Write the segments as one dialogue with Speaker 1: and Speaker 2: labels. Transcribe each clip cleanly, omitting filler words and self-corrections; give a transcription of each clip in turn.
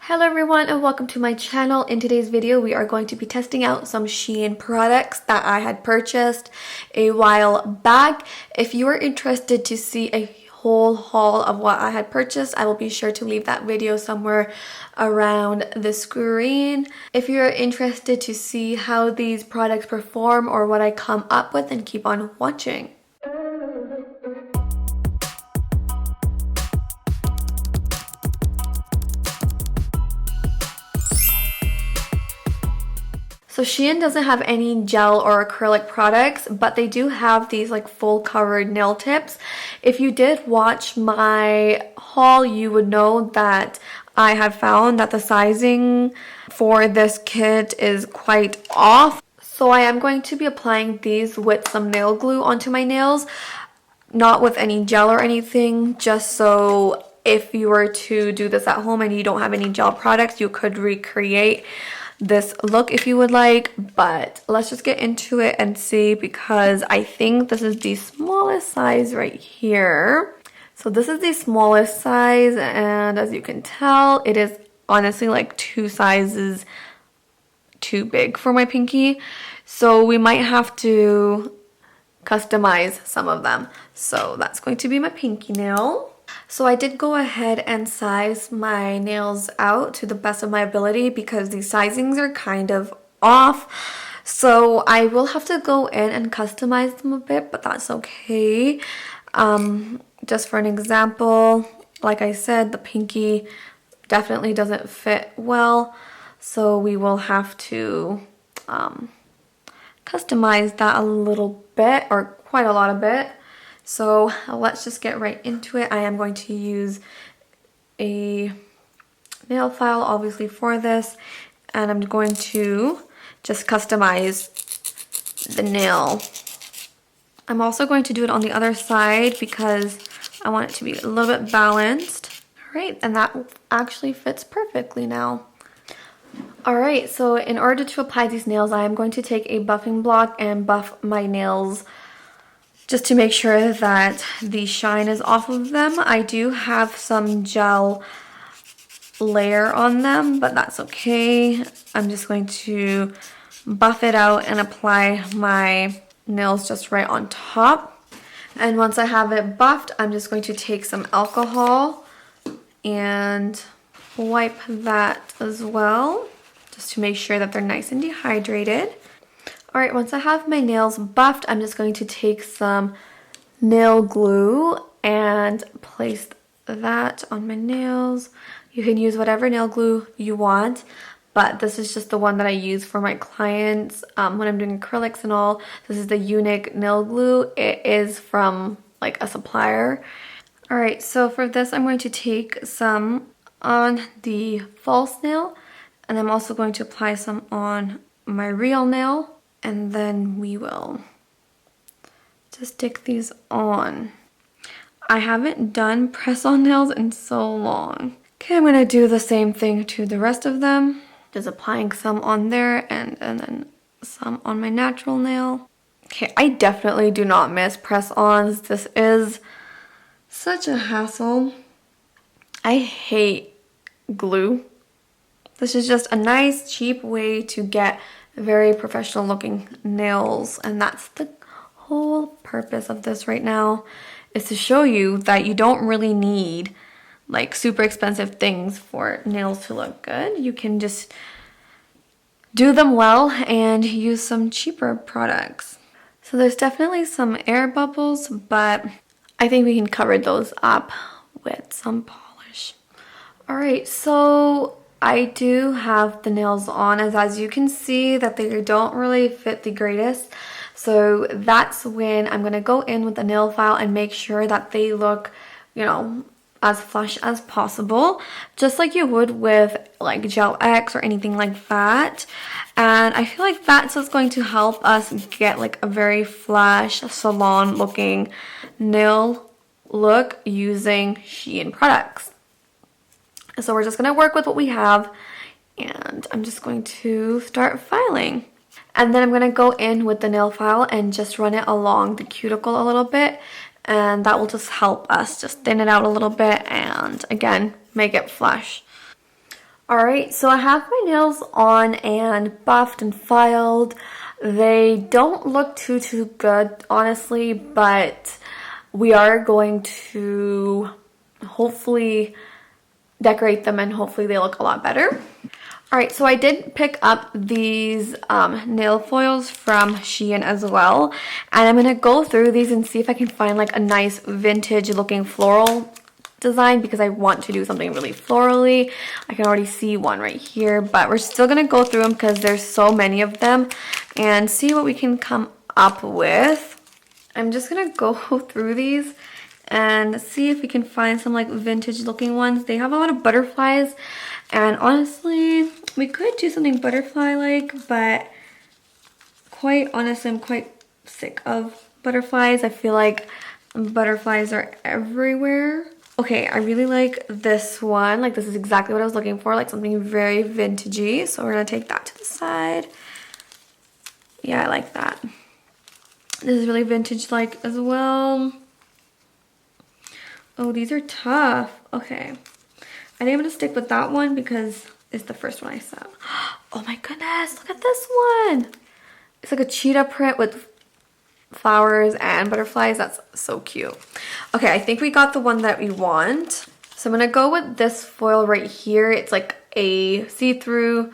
Speaker 1: Hello everyone and welcome to my channel. In today's video we are going to be testing out some SHEIN products that I had purchased a while back. If you are interested to see a whole haul of what I had purchased, I will be sure to leave that video somewhere around the screen. If you're interested to see how these products perform or what I come up with, then keep on watching. So SHEIN doesn't have any gel or acrylic products, but they do have these like full covered nail tips. If you did watch my haul, you would know that I had found that the sizing for this kit is quite off. So I am going to be applying these with some nail glue onto my nails, not with any gel or anything, just so if you were to do this at home and you don't have any gel products, you could recreate this look if you would like. But let's just get into it and see, because I think this is the smallest size right here. So this is the smallest size, and as you can tell, it is honestly like 2 sizes too big for my pinky, so we might have to customize some of them. So that's going to be my pinky nail. So I did go ahead and size my nails out to the best of my ability because the sizings are kind of off. So I will have to go in and customize them a bit, but that's okay. Just for an example, like I said, the pinky definitely doesn't fit well, so we will have to customize that a little bit, or quite a lot of it. So let's just get right into it. I am going to use a nail file obviously for this, and I'm going to just customize the nail. I'm also going to do it on the other side because I want it to be a little bit balanced. Alright, and that actually fits perfectly now. Alright, so in order to apply these nails, I am going to take a buffing block and buff my nails just to make sure that the shine is off of them. I do have some gel layer on them, but that's okay. I'm just going to buff it out and apply my nails just right on top. And once I have it buffed, I'm just going to take some alcohol and wipe that as well, just to make sure that they're nice and dehydrated. Alright, once I have my nails buffed, I'm just going to take some nail glue and place that on my nails. You can use whatever nail glue you want, but this is just the one that I use for my clients when I'm doing acrylics and all. This is the Unique nail glue. It is from like a supplier. Alright, so for this I'm going to take some on the false nail, and I'm also going to apply some on my real nail. And then we will just stick these on. I haven't done press-on nails in so long. Okay, I'm gonna do the same thing to the rest of them. Just applying some on there and then some on my natural nail. Okay, I definitely do not miss press-ons. This is such a hassle. I hate glue. This is just a nice, cheap way to get very professional looking nails, and that's the whole purpose of this right now, is to show you that you don't really need like super expensive things for nails to look good. You can just do them well and use some cheaper products. So there's definitely some air bubbles, but I think we can cover those up with some polish. Alright, so I do have the nails on, as you can see that they don't really fit the greatest. So that's when I'm going to go in with the nail file and make sure that they look, you know, as flush as possible, just like you would with like Gel X or anything like that. And I feel like that's what's going to help us get like a very flush salon looking nail look using SHEIN products. So we're just going to work with what we have, and I'm just going to start filing. And then I'm going to go in with the nail file and just run it along the cuticle a little bit, and that will just help us just thin it out a little bit and again make it flush. Alright, so I have my nails on and buffed and filed. They don't look too good, honestly, but we are going to hopefully decorate them and hopefully they look a lot better. Alright, so I did pick up these nail foils from SHEIN as well, and I'm going to go through these and see if I can find like a nice vintage looking floral design because I want to do something really florally. I can already see one right here, but we're still going to go through them because there's so many of them and see what we can come up with. I'm just going to go through these and see if we can find some like vintage looking ones. They have a lot of butterflies and honestly we could do something butterfly like, but quite honestly I'm quite sick of butterflies. I feel like butterflies are everywhere. Okay, I really like this one. Like this is exactly what I was looking for, like something very vintagey. So we're gonna take that to the side. Yeah, I like that. This is really vintage like as well. Oh, these are tough. Okay. I think I'm gonna stick with that one because it's the first one I saw. Oh my goodness, look at this one. It's like a cheetah print with flowers and butterflies. That's so cute. Okay, I think we got the one that we want. So I'm gonna go with this foil right here. It's like a see-through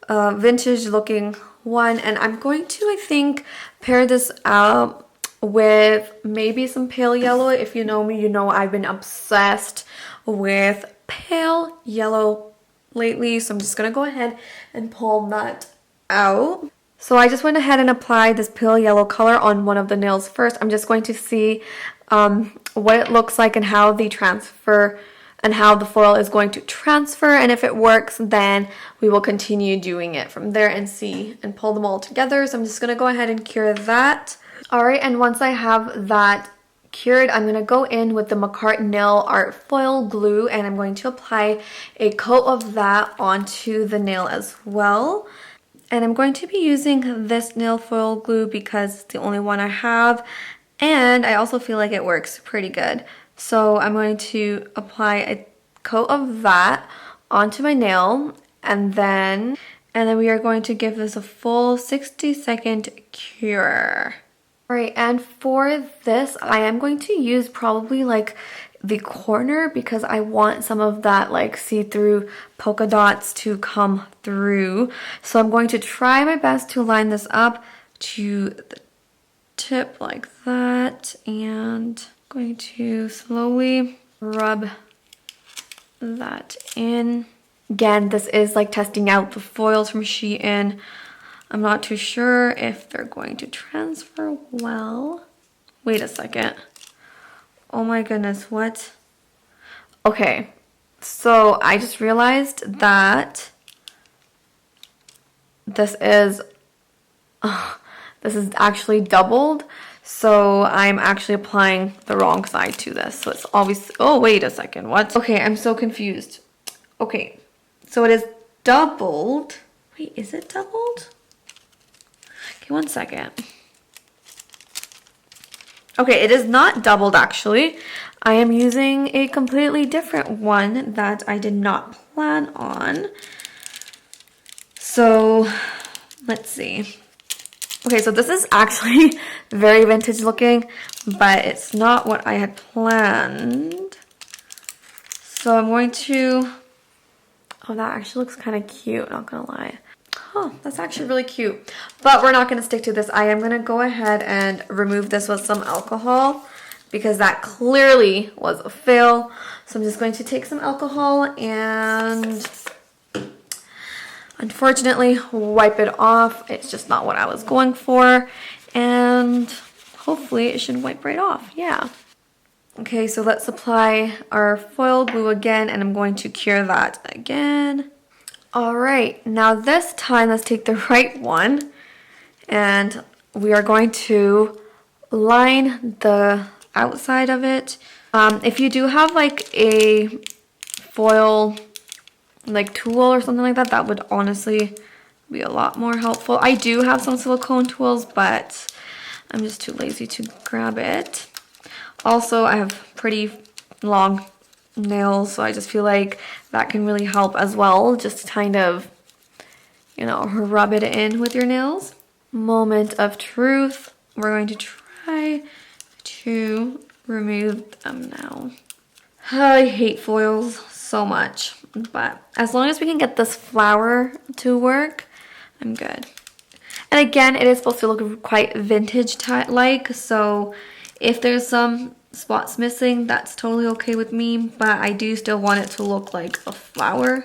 Speaker 1: vintage looking one, and I'm going to, I think, pair this out with maybe some pale yellow. If you know me, you know I've been obsessed with pale yellow lately, so I'm just gonna go ahead and pull that out. So I just went ahead and applied this pale yellow color on one of the nails first. I'm just going to see what it looks like and how they transfer and how the foil is going to transfer, and if it works then we will continue doing it from there and see and pull them all together. So I'm just gonna go ahead and cure that. Alright, and once I have that cured, I'm going to go in with the McCart Nail Art Foil Glue and I'm going to apply a coat of that onto the nail as well. And I'm going to be using this nail foil glue because it's the only one I have, and I also feel like it works pretty good. So I'm going to apply a coat of that onto my nail, and then we are going to give this a full 60-second cure. Alright, and for this I am going to use probably like the corner because I want some of that like see-through polka dots to come through. So I'm going to try my best to line this up to the tip like that, and I'm going to slowly rub that in. Again, this is like testing out the foils from SHEIN. I'm not too sure if they're going to transfer well. Wait a second. Oh my goodness, what? Okay, so I just realized that this is actually doubled. So I'm actually applying the wrong side to this. So it's always, oh wait a second, what? Okay, I'm so confused. Okay, so it is doubled. Wait, is it doubled? Okay, one second. Okay, it is not doubled actually. I am using a completely different one that I did not plan on. So, let's see. Okay, so this is actually very vintage looking, but it's not what I had planned. So I'm going to, oh, that actually looks kind of cute, not gonna lie. Oh, that's actually really cute. But we're not going to stick to this. I am going to go ahead and remove this with some alcohol because that clearly was a fail. So I'm just going to take some alcohol and unfortunately wipe it off. It's just not what I was going for. And hopefully it should wipe right off. Yeah. Okay, so let's apply our foil glue again, and I'm going to cure that again. Alright, now this time let's take the right one and we are going to line the outside of it. If you do have like a foil like tool or something like that, that would honestly be a lot more helpful. I do have some silicone tools, but I'm just too lazy to grab it. Also, I have pretty long nails, so I just feel like that can really help as well, just to kind of, you know, rub it in with your nails. Moment of truth. We're going to try to remove them now. I hate foils so much, but as long as we can get this flower to work, I'm good. And again, it is supposed to look quite vintage-like, so if there's some spots missing, that's totally okay with me, but I do still want it to look like a flower.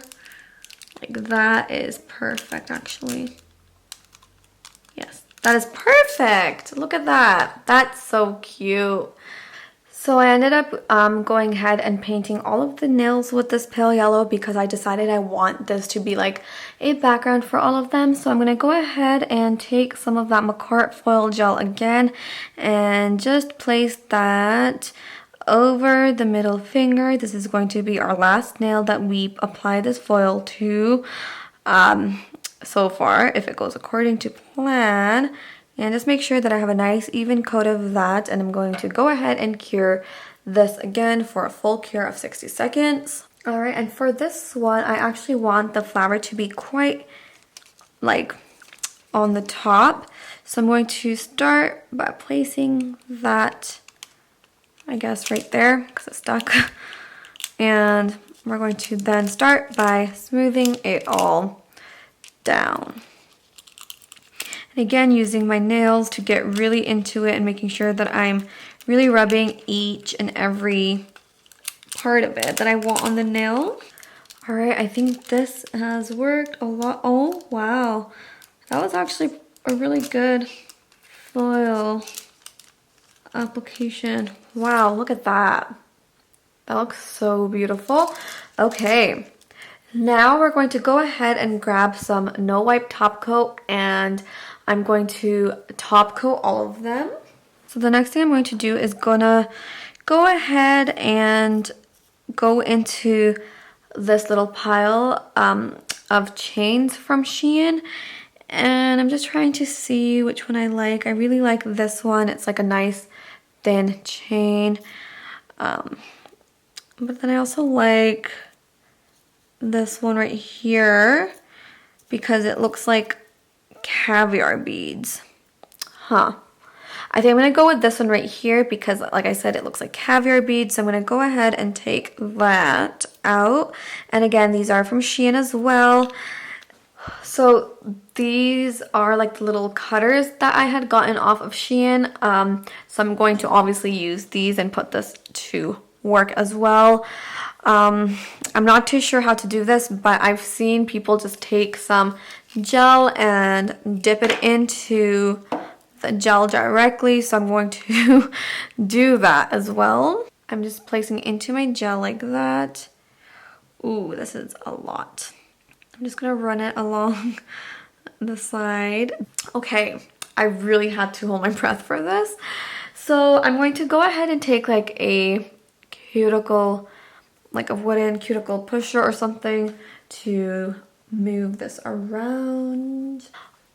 Speaker 1: Like that is perfect, actually. Yes, that is perfect. Look at that. That's so cute. So I ended up going ahead and painting all of the nails with this pale yellow because I decided I want this to be like a background for all of them. So I'm going to go ahead and take some of that McCart foil gel again and just place that over the middle finger. This is going to be our last nail that we apply this foil to so far, if it goes according to plan. And just make sure that I have a nice even coat of that, and I'm going to go ahead and cure this again for a full cure of 60 seconds. Alright, and for this one, I actually want the flower to be quite like on the top. So I'm going to start by placing that, I guess, right there because it's stuck. And we're going to then start by smoothing it all down. And again, using my nails to get really into it and making sure that I'm really rubbing each and every part of it that I want on the nail. Alright, I think this has worked a lot. Oh, wow. That was actually a really good foil application. Wow, look at that. That looks so beautiful. Okay, now we're going to go ahead and grab some no wipe top coat, and I'm going to top coat all of them. So the next thing I'm going to do is gonna go ahead and go into this little pile of chains from SHEIN, and I'm just trying to see which one I like. I really like this one. It's like a nice thin chain, but then I also like this one right here because it looks like caviar beads. I think I'm gonna go with this one right here because, like I said, it looks like caviar beads. So I'm gonna go ahead and take that out. And again, these are from SHEIN as well. So these are like the little cutters that I had gotten off of SHEIN. So I'm going to obviously use these and put this to work as well. I'm not too sure how to do this, but I've seen people just take some gel and dip it into the gel directly, so I'm going to do that as well. I'm just placing it into my gel like that. Ooh, this is a lot. I'm just gonna run it along the side. Okay, I really had to hold my breath for this. So I'm going to go ahead and take like a cuticle, like a wooden cuticle pusher or something to move this around.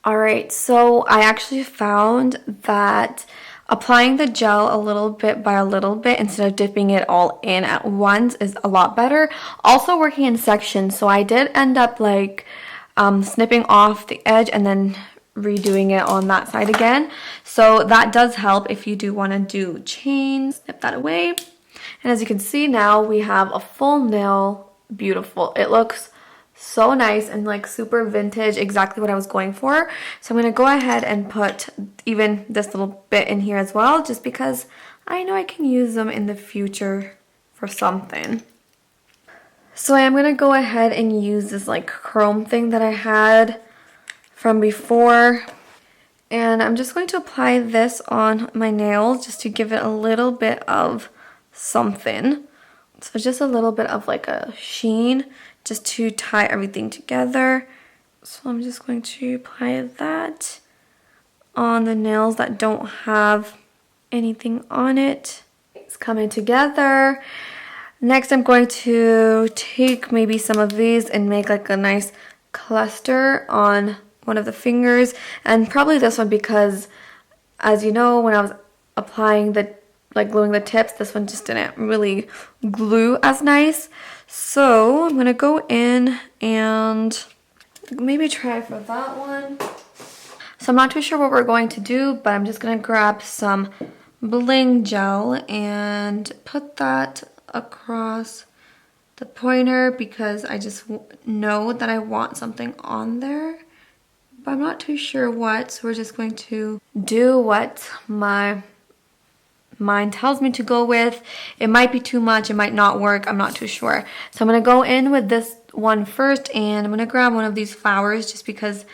Speaker 1: Alright, so I actually found that applying the gel a little bit by a little bit instead of dipping it all in at once is a lot better. Also working in sections, so I did end up like snipping off the edge and then redoing it on that side again. So that does help if you do want to do chains. Snip that away. And as you can see now, we have a full nail. Beautiful. It looks so nice and like super vintage, exactly what I was going for. So I'm going to go ahead and put even this little bit in here as well, just because I know I can use them in the future for something. So I am going to go ahead and use this like chrome thing that I had from before, and I'm just going to apply this on my nails just to give it a little bit of something. So just a little bit of like a sheen, just to tie everything together. So I'm just going to apply that on the nails that don't have anything on it. It's coming together. Next, I'm going to take maybe some of these and make like a nice cluster on one of the fingers, and probably this one because, as you know, when I was applying the like gluing the tips. This one just didn't really glue as nice. So I'm gonna go in and maybe try for that one. So I'm not too sure what we're going to do, but I'm just gonna grab some bling gel and put that across the pointer because I just know that I want something on there, but I'm not too sure what. So we're just going to do what my mind tells me to go with. It might be too much, it might not work, I'm not too sure. So I'm gonna go in with this one first, and I'm gonna grab one of these flowers just because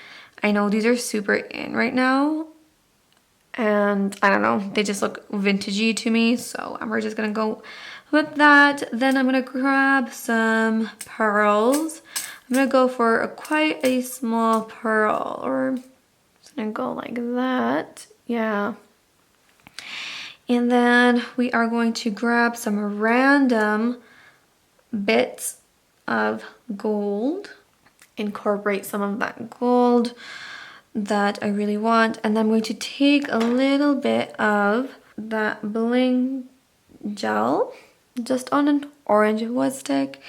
Speaker 1: I know these are super in right now. And I don't know, they just look vintagey to me, so we're just gonna go with that. Then I'm gonna grab some pearls. I'm gonna go for quite a small pearl, or just gonna go like that, yeah. And then we are going to grab some random bits of gold, incorporate some of that gold that I really want, and then I'm going to take a little bit of that bling gel just on an orange wood stick,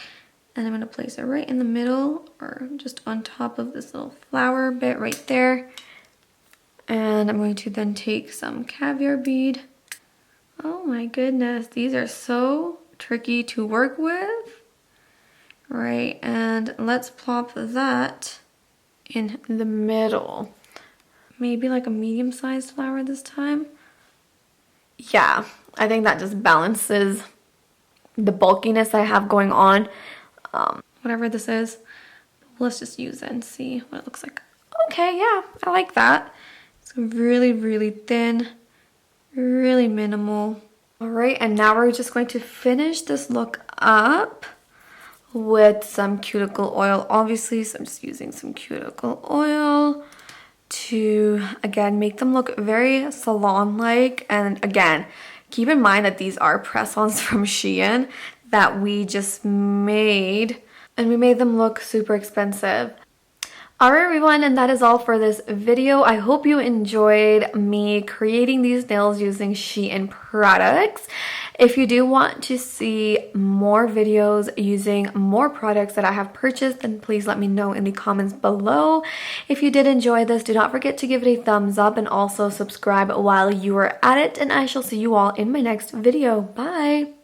Speaker 1: and I'm going to place it right in the middle or just on top of this little flower bit right there. And I'm going to then take some caviar bead. Oh my goodness, these are so tricky to work with. Right, and let's plop that in the middle. Maybe like a medium-sized flower this time. Yeah, I think that just balances the bulkiness I have going on. Whatever this is, let's just use it and see what it looks like. Okay, yeah, I like that. It's really, really thin, really minimal. All right, and now we're just going to finish this look up with some cuticle oil, obviously. So I'm just using some cuticle oil to, again, make them look very salon-like. And again, keep in mind that these are press-ons from SHEIN that we just made, and we made them look super expensive. Alright everyone, and that is all for this video. I hope you enjoyed me creating these nails using SHEIN products. If you do want to see more videos using more products that I have purchased, then please let me know in the comments below. If you did enjoy this, do not forget to give it a thumbs up and also subscribe while you are at it, and I shall see you all in my next video. Bye!